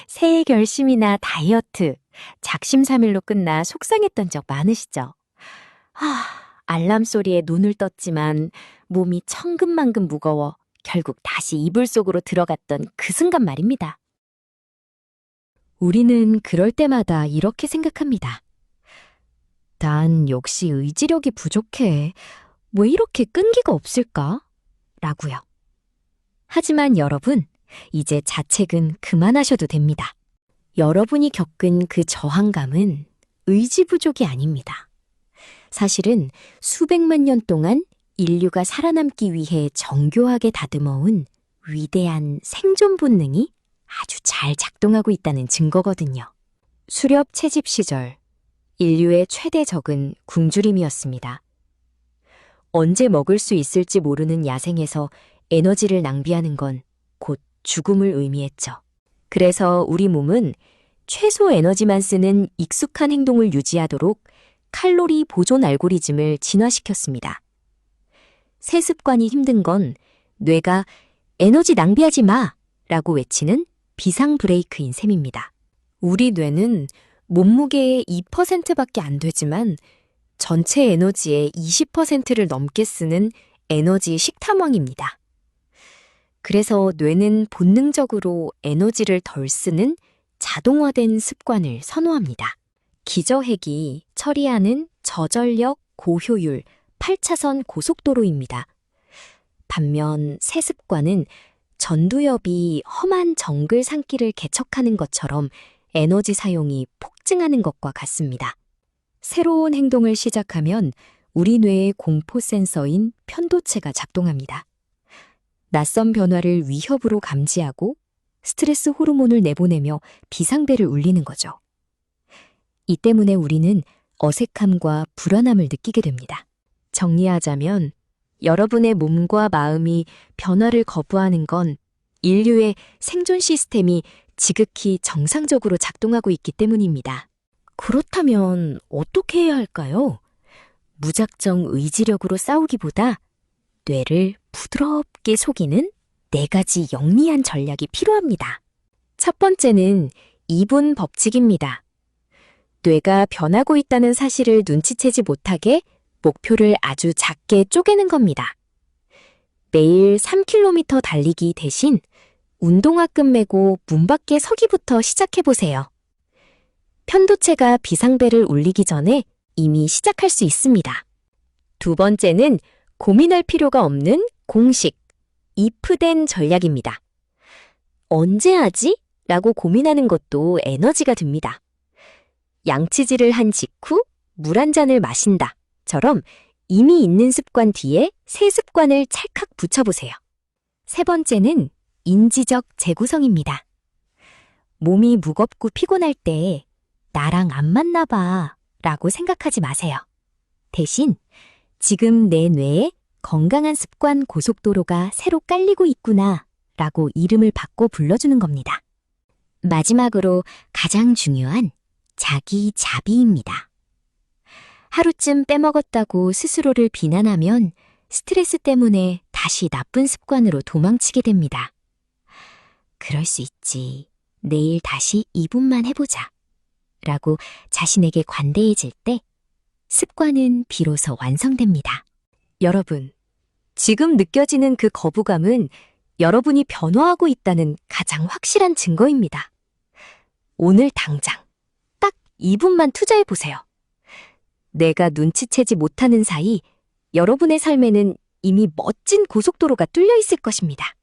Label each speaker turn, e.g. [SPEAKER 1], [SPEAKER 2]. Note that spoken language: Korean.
[SPEAKER 1] 새해 결심이나 다이어트, 작심삼일로 끝나 속상했던 적 많으시죠? 알람 소리에 눈을 떴지만 몸이 천근만근 무거워 결국 다시 이불 속으로 들어갔던 그 순간 말입니다. 우리는 그럴 때마다 이렇게 생각합니다. 난 역시 의지력이 부족해. 왜 이렇게 끈기가 없을까? 라고요. 하지만 여러분, 이제 자책은 그만하셔도 됩니다. 여러분이 겪은 그 저항감은 의지 부족이 아닙니다. 사실은 수백만 년 동안 인류가 살아남기 위해 정교하게 다듬어온 위대한 생존 본능이 아주 잘 작동하고 있다는 증거거든요. 수렵 채집 시절, 인류의 최대 적은 굶주림이었습니다. 언제 먹을 수 있을지 모르는 야생에서 에너지를 낭비하는 건 곧 죽음을 의미했죠. 그래서 우리 몸은 최소 에너지만 쓰는 익숙한 행동을 유지하도록 칼로리 보존 알고리즘을 진화시켰습니다. 새 습관이 힘든 건 뇌가 에너지 낭비하지 마! 라고 외치는 비상 브레이크인 셈입니다. 우리 뇌는 몸무게의 2%밖에 안 되지만 전체 에너지의 20%를 넘게 쓰는 에너지 식탐왕입니다. 그래서 뇌는 본능적으로 에너지를 덜 쓰는 자동화된 습관을 선호합니다. 기저핵이 처리하는 저전력, 고효율, 8차선 고속도로입니다. 반면 새 습관은 전두엽이 험한 정글 산길을 개척하는 것처럼 에너지 사용이 폭증하는 것과 같습니다. 새로운 행동을 시작하면 우리 뇌의 공포 센서인 편도체가 작동합니다. 낯선 변화를 위협으로 감지하고 스트레스 호르몬을 내보내며 비상벨을 울리는 거죠. 이 때문에 우리는 어색함과 불안함을 느끼게 됩니다. 정리하자면 여러분의 몸과 마음이 변화를 거부하는 건 인류의 생존 시스템이 지극히 정상적으로 작동하고 있기 때문입니다. 그렇다면 어떻게 해야 할까요? 무작정 의지력으로 싸우기보다 뇌를 부드럽게 속이는 4가지 영리한 전략이 필요합니다. 첫 번째는 2분 법칙입니다. 뇌가 변하고 있다는 사실을 눈치채지 못하게 목표를 아주 작게 쪼개는 겁니다. 매일 3km 달리기 대신 운동화 끝매고 문 밖에 서기부터 시작해보세요. 편도체가 비상벨을 울리기 전에 이미 시작할 수 있습니다. 두 번째는 고민할 필요가 없는 공식, if된 전략입니다. 언제 하지? 라고 고민하는 것도 에너지가 듭니다. 양치질을 한 직후 물 한 잔을 마신다 처럼 이미 있는 습관 뒤에 새 습관을 찰칵 붙여보세요. 세 번째는 인지적 재구성입니다. 몸이 무겁고 피곤할 때 나랑 안 맞나 봐 라고 생각하지 마세요. 대신 지금 내 뇌에 건강한 습관 고속도로가 새로 깔리고 있구나 라고 이름을 바꿔 불러주는 겁니다. 마지막으로 가장 중요한 자기 자비입니다. 하루쯤 빼먹었다고 스스로를 비난하면 스트레스 때문에 다시 나쁜 습관으로 도망치게 됩니다. 그럴 수 있지. 내일 다시 2분만 해보자. 라고 자신에게 관대해질 때 습관은 비로소 완성됩니다. 여러분, 지금 느껴지는 그 거부감은 여러분이 변화하고 있다는 가장 확실한 증거입니다. 오늘 당장 딱 2분만 투자해보세요. 내가 눈치채지 못하는 사이 여러분의 삶에는 이미 멋진 고속도로가 뚫려 있을 것입니다.